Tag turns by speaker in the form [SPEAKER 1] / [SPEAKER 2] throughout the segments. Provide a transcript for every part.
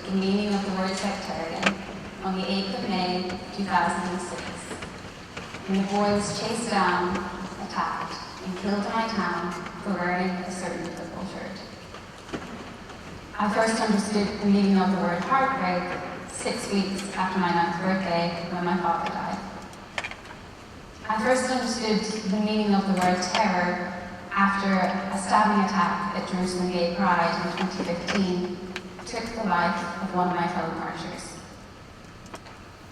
[SPEAKER 1] the meaning of the word sectarian on the 8th of May, 2006, when the boy was chased down, attacked, and killed in my town for wearing a certain football shirt. I first understood the meaning of the word heartbreak 6 weeks after my 9th birthday when my father died. I first understood the meaning of the word terror after a stabbing attack at Jerusalem Gay Pride in 2015 took the life of one of my fellow martyrs.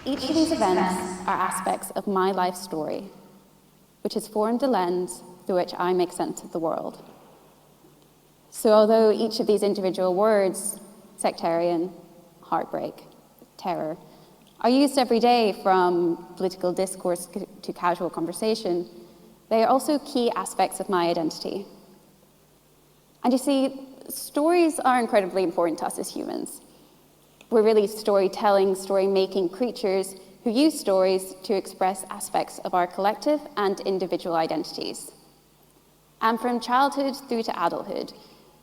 [SPEAKER 2] Each of these events are aspects of my life story, which has formed a lens through which I make sense of the world. So although each of these individual words, sectarian, heartbreak, terror, are used every day from political discourse to casual conversation, they are also key aspects of my identity. And you see, stories are incredibly important to us as humans. We're really storytelling, story-making creatures who use stories to express aspects of our collective and individual identities. And from childhood through to adulthood,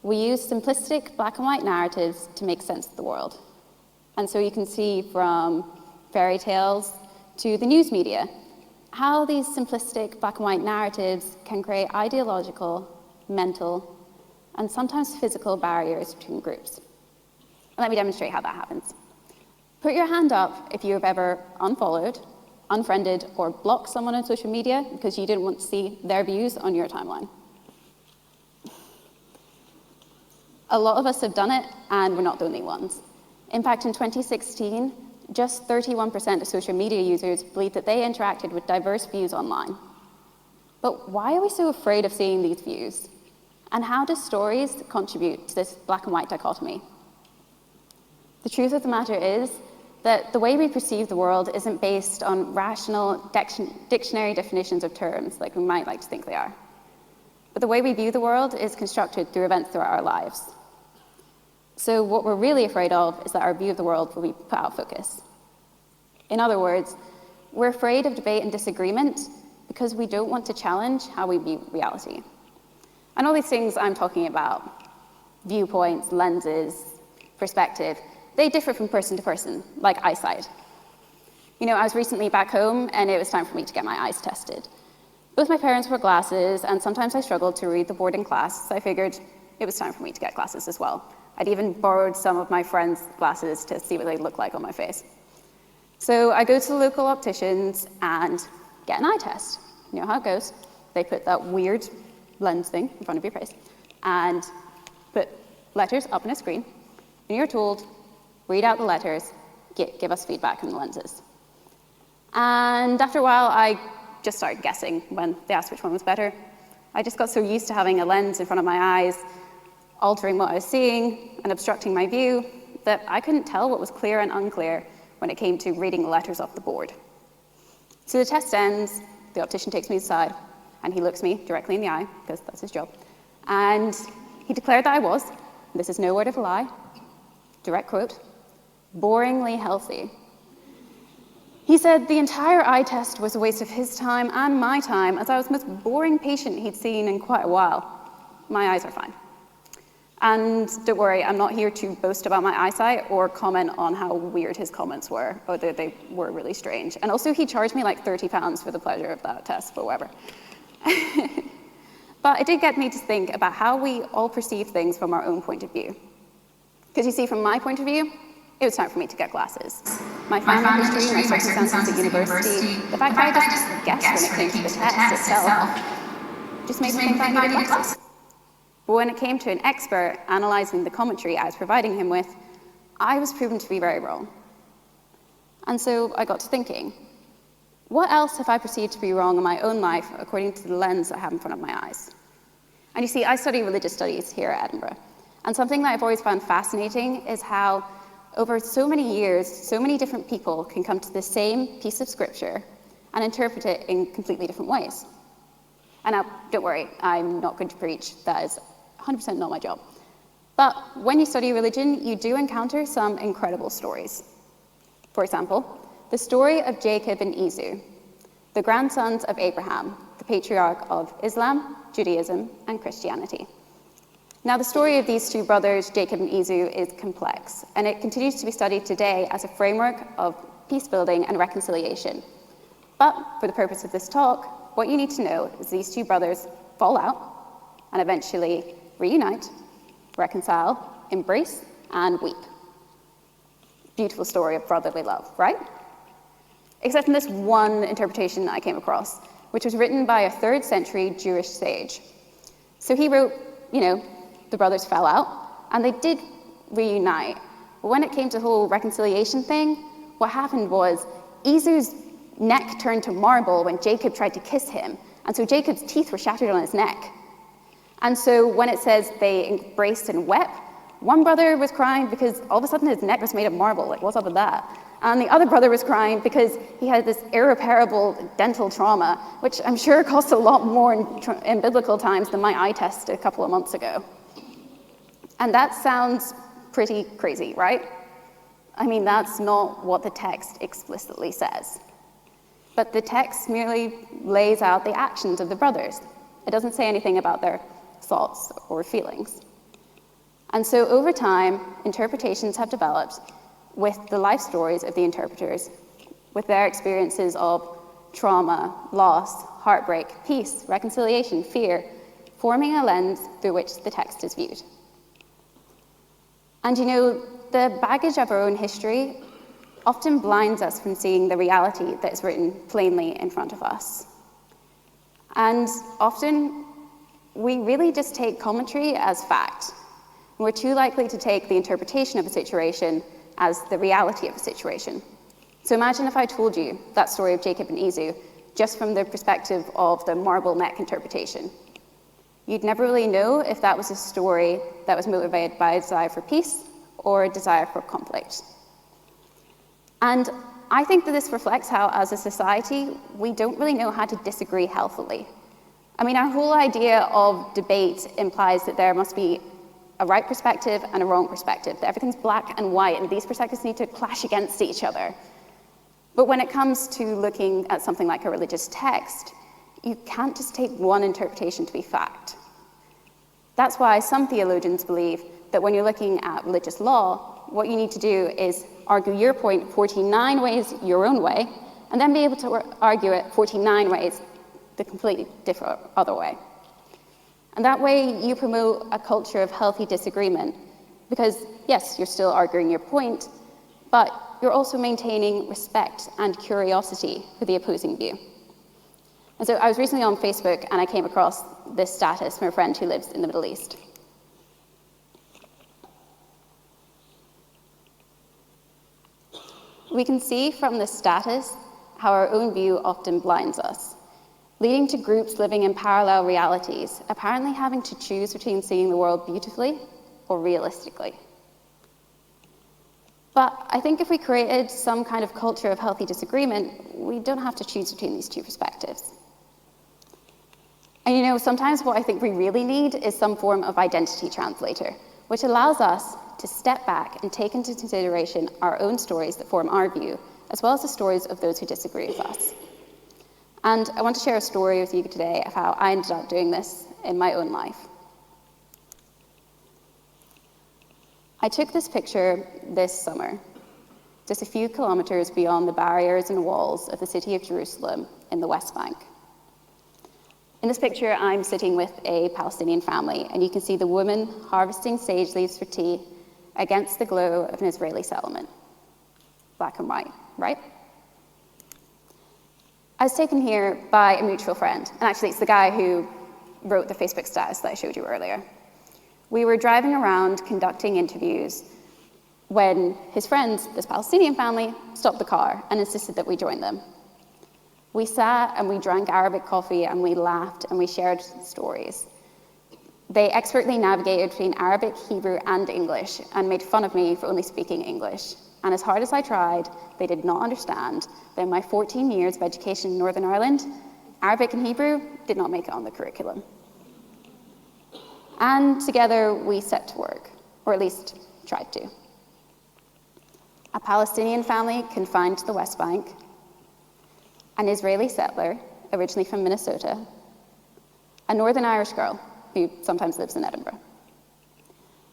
[SPEAKER 2] we use simplistic black and white narratives to make sense of the world. And so you can see from fairy tales to the news media, how these simplistic black and white narratives can create ideological, mental, and sometimes physical barriers between groups. Let me demonstrate how that happens. Put your hand up if you have ever unfollowed, unfriended, or blocked someone on social media because you didn't want to see their views on your timeline. A lot of us have done it, and we're not the only ones. In fact, in 2016, just 31% of social media users believed that they interacted with diverse views online. But why are we so afraid of seeing these views? And how do stories contribute to this black and white dichotomy? The truth of the matter is that the way we perceive the world isn't based on rational dictionary definitions of terms like we might like to think they are. But the way we view the world is constructed through events throughout our lives. So what we're really afraid of is that our view of the world will be put out of focus. In other words, we're afraid of debate and disagreement because we don't want to challenge how we view reality. And all these things I'm talking about, viewpoints, lenses, perspective, they differ from person to person, like eyesight. You know, I was recently back home and it was time for me to get my eyes tested. Both my parents wore glasses and sometimes I struggled to read the board in class, so I figured it was time for me to get glasses as well. I'd even borrowed some of my friends' glasses to see what they look like on my face. So I go to the local opticians and get an eye test. You know how it goes. They put that weird lens thing in front of your face and put letters up on a screen, and you're told, read out the letters, give us feedback on the lenses. And after a while, I just started guessing when they asked which one was better. I just got so used to having a lens in front of my eyes, altering what I was seeing and obstructing my view, that I couldn't tell what was clear and unclear when it came to reading the letters off the board. So the test ends, the optician takes me aside, and he looks me directly in the eye, because that's his job, and he declared that I was, this is no word of a lie, direct quote, boringly healthy. He said the entire eye test was a waste of his time and my time, as I was the most boring patient he'd seen in quite a while. My eyes are fine. And don't worry, I'm not here to boast about my eyesight or comment on how weird his comments were, although they were really strange. And also he charged me like £30 for the pleasure of that test, but whatever. But it did get me to think about how we all perceive things from our own point of view. Because you see, from my point of view, it was time for me to get glasses. My family history, my circumstances at university, the fact that I just guessed when it came to the test itself, just made me think I needed glasses. But when it came to an expert analyzing the commentary I was providing him with, I was proven to be very wrong. And so I got to thinking, what else have I perceived to be wrong in my own life according to the lens I have in front of my eyes? And you see, I study religious studies here at Edinburgh. And something that I've always found fascinating is how over so many years, so many different people can come to the same piece of scripture and interpret it in completely different ways. And now, don't worry, I'm not going to preach. That is 100% not my job. But when you study religion, you do encounter some incredible stories. For example, the story of Jacob and Esau, the grandsons of Abraham, the patriarch of Islam, Judaism, and Christianity. Now, the story of these two brothers, Jacob and Esau, is complex, and it continues to be studied today as a framework of peace building and reconciliation. But for the purpose of this talk, what you need to know is these two brothers fall out and eventually reunite, reconcile, embrace, and weep. Beautiful story of brotherly love, right? Except in this one interpretation I came across, which was written by a 3rd century Jewish sage. So he wrote, the brothers fell out, and they did reunite. But when it came to the whole reconciliation thing, what happened was Esau's neck turned to marble when Jacob tried to kiss him, and so Jacob's teeth were shattered on his neck. And so when it says they embraced and wept, one brother was crying because all of a sudden his neck was made of marble, like what's up with that? And the other brother was crying because he had this irreparable dental trauma, which I'm sure cost a lot more in biblical times than my eye test a couple of months ago. And that sounds pretty crazy, right? I mean, that's not what the text explicitly says. But the text merely lays out the actions of the brothers. It doesn't say anything about their thoughts or feelings. And so over time, interpretations have developed with the life stories of the interpreters, with their experiences of trauma, loss, heartbreak, peace, reconciliation, fear, forming a lens through which the text is viewed. And the baggage of our own history often blinds us from seeing the reality that is written plainly in front of us. And often, we really just take commentary as fact. We're too likely to take the interpretation of a situation as the reality of a situation. So imagine if I told you that story of Jacob and Esau just from the perspective of the marble neck interpretation. You'd never really know if that was a story that was motivated by a desire for peace or a desire for conflict. And I think that this reflects how, as a society, we don't really know how to disagree healthily. I mean, our whole idea of debate implies that there must be a right perspective and a wrong perspective, that everything's black and white, and these perspectives need to clash against each other. But when it comes to looking at something like a religious text, you can't just take one interpretation to be fact. That's why some theologians believe that when you're looking at religious law, what you need to do is argue your point 49 ways your own way, and then be able to argue it 49 ways the completely different other way. And that way you promote a culture of healthy disagreement, because yes, you're still arguing your point, but you're also maintaining respect and curiosity for the opposing view. And so I was recently on Facebook and I came across this status from a friend who lives in the Middle East. We can see from this status how our own view often blinds us, leading to groups living in parallel realities, apparently having to choose between seeing the world beautifully or realistically. But I think if we created some kind of culture of healthy disagreement, we don't have to choose between these two perspectives. And sometimes what I think we really need is some form of identity translator, which allows us to step back and take into consideration our own stories that form our view, as well as the stories of those who disagree with us. And I want to share a story with you today of how I ended up doing this in my own life. I took this picture this summer, just a few kilometers beyond the barriers and walls of the city of Jerusalem in the West Bank. In this picture, I'm sitting with a Palestinian family, and you can see the woman harvesting sage leaves for tea against the glow of an Israeli settlement. Black and white, right? I was taken here by a mutual friend, and actually it's the guy who wrote the Facebook status that I showed you earlier. We were driving around conducting interviews when his friends, this Palestinian family, stopped the car and insisted that we join them. We sat and we drank Arabic coffee and we laughed and we shared stories. They expertly navigated between Arabic, Hebrew, and English and made fun of me for only speaking English. And as hard as I tried, they did not understand that in my 14 years of education in Northern Ireland, Arabic and Hebrew did not make it on the curriculum. And together we set to work, or at least tried to. A Palestinian family confined to the West Bank, an Israeli settler, originally from Minnesota, a Northern Irish girl who sometimes lives in Edinburgh.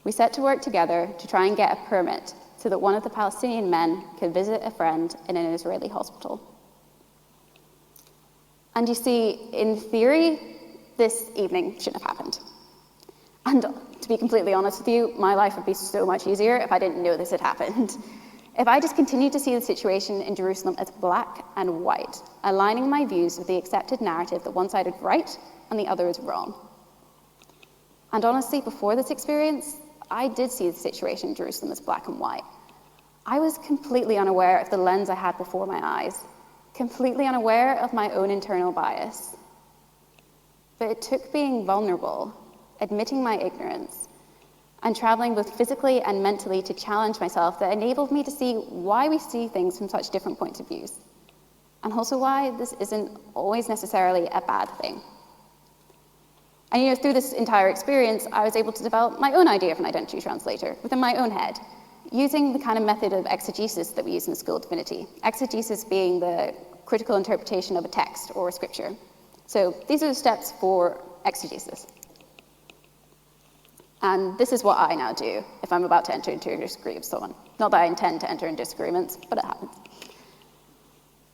[SPEAKER 2] We set to work together to try and get a permit so that one of the Palestinian men could visit a friend in an Israeli hospital. And you see, in theory, this evening shouldn't have happened. And to be completely honest with you, my life would be so much easier if I didn't know this had happened. If I just continued to see the situation in Jerusalem as black and white, aligning my views with the accepted narrative that one side is right and the other is wrong. And honestly, before this experience, I did see the situation in Jerusalem as black and white. I was completely unaware of the lens I had before my eyes, completely unaware of my own internal bias. But it took being vulnerable, admitting my ignorance, and traveling both physically and mentally to challenge myself that enabled me to see why we see things from such different points of view, and also why this isn't always necessarily a bad thing. And through this entire experience, I was able to develop my own idea of an identity translator within my own head, using the kind of method of exegesis that we use in the School of Divinity. Exegesis being the critical interpretation of a text or a scripture. So these are the steps for exegesis. And this is what I now do if I'm about to enter into a disagreement with someone. Not that I intend to enter into disagreements, but it happens.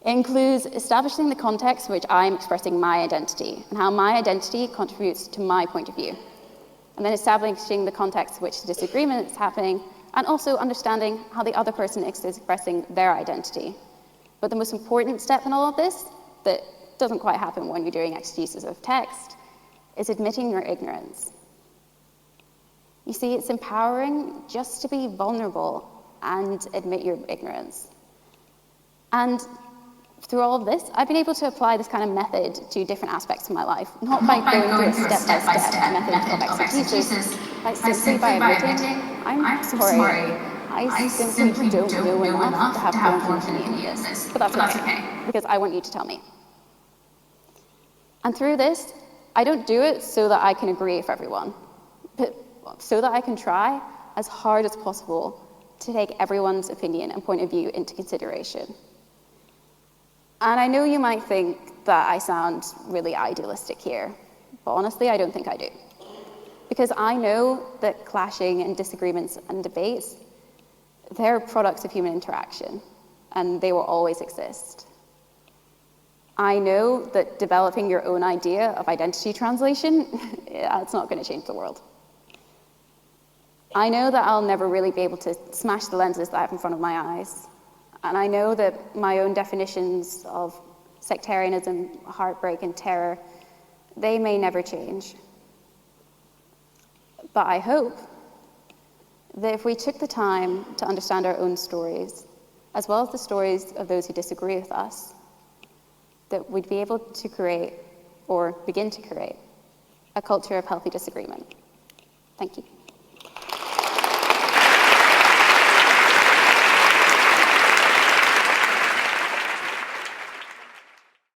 [SPEAKER 2] It includes establishing the context in which I'm expressing my identity and how my identity contributes to my point of view. And then establishing the context in which the disagreement is happening, and also understanding how the other person is expressing their identity. But the most important step in all of this, that doesn't quite happen when you're doing exegesis of text, is admitting your ignorance. You see, it's empowering just to be vulnerable and admit your ignorance. And through all of this, I've been able to apply this kind of method to different aspects of my life, not by going through a step-by-step method of exegesis, but simply by admitting, I'm sorry, I simply don't know enough to have formed an opinion on this. But that's okay, because I want you to tell me. And through this, I don't do it so that I can agree with everyone, but so that I can try as hard as possible to take everyone's opinion and point of view into consideration. And I know you might think that I sound really idealistic here, but honestly, I don't think I do. Because I know that clashing and disagreements and debates, they're products of human interaction, and they will always exist. I know that developing your own idea of identity translation, it's not going to change the world. I know that I'll never really be able to smash the lenses that I have in front of my eyes. And I know that my own definitions of sectarianism, heartbreak, and terror, they may never change. But I hope that if we took the time to understand our own stories, as well as the stories of those who disagree with us, that we'd be able to create, or begin to create, a culture of healthy disagreement. Thank you.